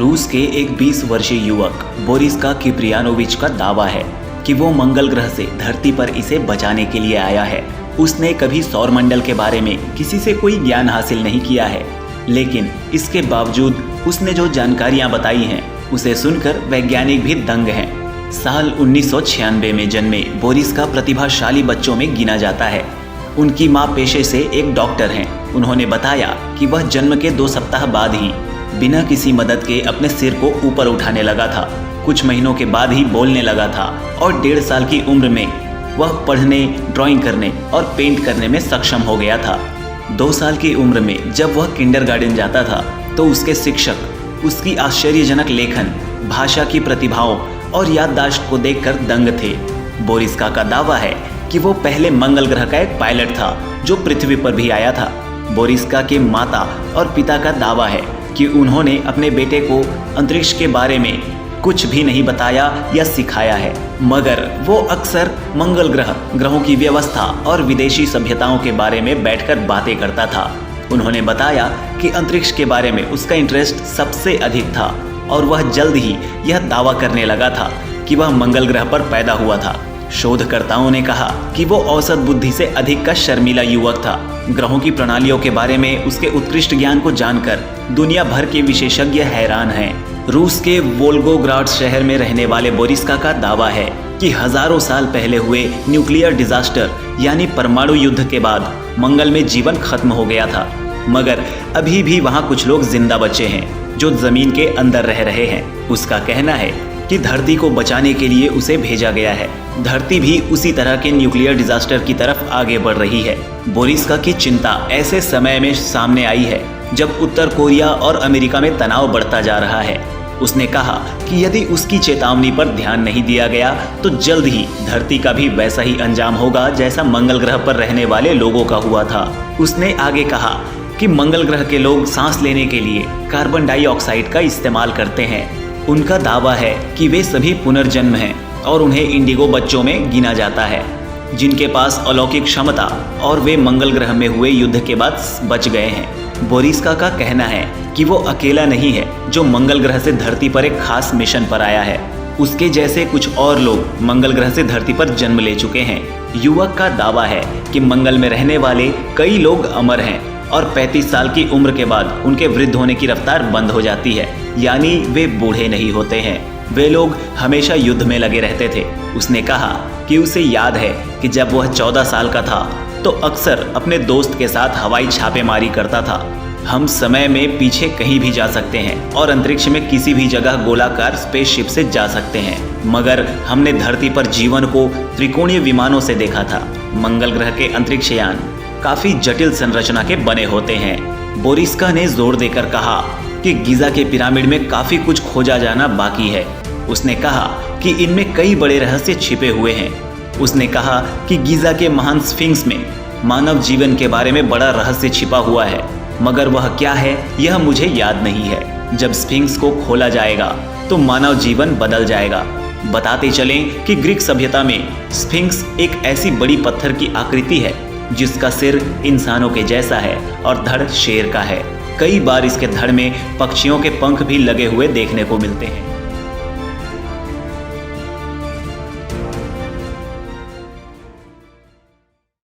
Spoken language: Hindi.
रूस के एक 20 वर्षीय युवक बोरिस्का किप्रियानोविच का दावा है कि वो मंगल ग्रह से धरती पर इसे बचाने के लिए आया है। उसने कभी सौरमंडल के बारे में किसी से कोई ज्ञान हासिल नहीं किया है, लेकिन इसके बावजूद उसने जो जानकारियां बताई हैं उसे सुनकर वैज्ञानिक भी दंग हैं। साल 1996 में जन्मे बोरिस्का प्रतिभाशाली बच्चों में गिना जाता है। उनकी मां पेशे से एक डॉक्टर हैं। उन्होंने बताया कि वह जन्म के 2 सप्ताह बाद ही बिना किसी मदद के अपने सिर को ऊपर उठाने लगा था। कुछ महीनों के बाद ही बोलने लगा था और 1.5 साल की उम्र में वह पढ़ने, ड्राइंग करने और पेंट करने में सक्षम हो गया था। 2 साल की उम्र में जब वह किंडरगार्टन जाता था तो उसके शिक्षक उसकी आश्चर्यजनक लेखन, भाषा की प्रतिभाओं और याददाश्त को देखकर दंग थे। बोरिस्का का दावा है कि वो पहले मंगल ग्रह का एक पायलट था जो पृथ्वी पर भी आया था। बोरिस्का के माता और पिता का दावा है कि उन्होंने अपने बेटे को अंतरिक्ष के बारे में कुछ भी नहीं बताया या सिखाया है, मगर वो अक्सर मंगल ग्रहों की व्यवस्था और विदेशी सभ्यताओं के बारे में बैठकर बातें करता था। उन्होंने बताया कि अंतरिक्ष के बारे में उसका इंटरेस्ट सबसे अधिक था और वह जल्द ही यह दावा करने लगा था कि वह मंगल ग्रह पर पैदा हुआ था। शोधकर्ताओं ने कहा कि वो औसत बुद्धि से अधिक का शर्मीला युवक था। ग्रहों की प्रणालियों के बारे में उसके उत्कृष्ट ज्ञान को जानकर दुनिया भर के विशेषज्ञ हैरान हैं। रूस के वोल्गोग्राड शहर में रहने वाले बोरिस्का का दावा है कि हजारों साल पहले हुए न्यूक्लियर डिजास्टर यानी परमाणु युद्ध के बाद मंगल में जीवन खत्म हो गया था, मगर अभी भी वहाँ कुछ लोग जिंदा बचे हैं जो जमीन के अंदर रह रहे हैं। उसका कहना है कि धरती को बचाने के लिए उसे भेजा गया है। धरती भी उसी तरह के न्यूक्लियर डिजास्टर की तरफ आगे बढ़ रही है। बोरिस्का की चिंता ऐसे समय में सामने आई है जब उत्तर कोरिया और अमेरिका में तनाव बढ़ता जा रहा है। उसने कहा कि यदि उसकी चेतावनी पर ध्यान नहीं दिया गया तो जल्द ही धरती का भी वैसा ही अंजाम होगा जैसा मंगल ग्रह पर रहने वाले लोगों का हुआ था। उसने आगे कहा कि मंगल ग्रह के लोग सांस लेने के लिए कार्बन डाइऑक्साइड का इस्तेमाल करते हैं। उनका दावा है कि वे सभी पुनर्जन्म हैं और उन्हें इंडिगो बच्चों में गिना जाता है जिनके पास अलौकिक क्षमता और वे मंगल ग्रह में हुए युद्ध के बाद बच गए हैं। बोरिस्का का कहना है कि वो अकेला नहीं है जो मंगल ग्रह से धरती पर एक खास मिशन पर आया है। उसके जैसे कुछ और लोग मंगल ग्रह से धरती पर जन्म ले चुके हैं। युवक का दावा है कि मंगल में रहने वाले कई लोग अमर हैं और 35 साल की उम्र के बाद उनके वृद्ध होने की रफ्तार बंद हो जाती है, यानी वे बूढ़े नहीं होते हैं। वे लोग हमेशा युद्ध में लगे रहते थे। उसने कहा कि उसे याद है कि जब वह 14 साल का था तो अक्सर अपने दोस्त के साथ हवाई छापेमारी करता था। हम समय में पीछे कहीं भी जा सकते हैं और अंतरिक्ष में किसी भी जगह गोलाकार स्पेसशिप से जा सकते हैं, मगर हमने धरती पर जीवन को त्रिकोणीय विमानों से देखा था। मंगल ग्रह के अंतरिक्ष यान काफी जटिल संरचना के बने होते हैं। बोरिस्का ने जोर देकर कहा कि गीजा के पिरामिड में काफी कुछ खोजा जाना बाकी है। उसने कहा कि इनमें कई बड़े रहस्य छिपे हुए हैं। उसने कहा कि गीजा के महान स्फिंक्स में मानव जीवन के बारे में बड़ा रहस्य छिपा हुआ है, मगर वह क्या है यह मुझे याद नहीं है। जब स्फिंक्स को खोला जाएगा तो मानव जीवन बदल जाएगा। बताते चलें कि ग्रीक सभ्यता में स्फिंक्स एक ऐसी बड़ी पत्थर की आकृति है जिसका सिर इंसानों के जैसा है और धड़ शेर का है। कई बार इसके धड़ में पक्षियों के पंख भी लगे हुए देखने को मिलते हैं।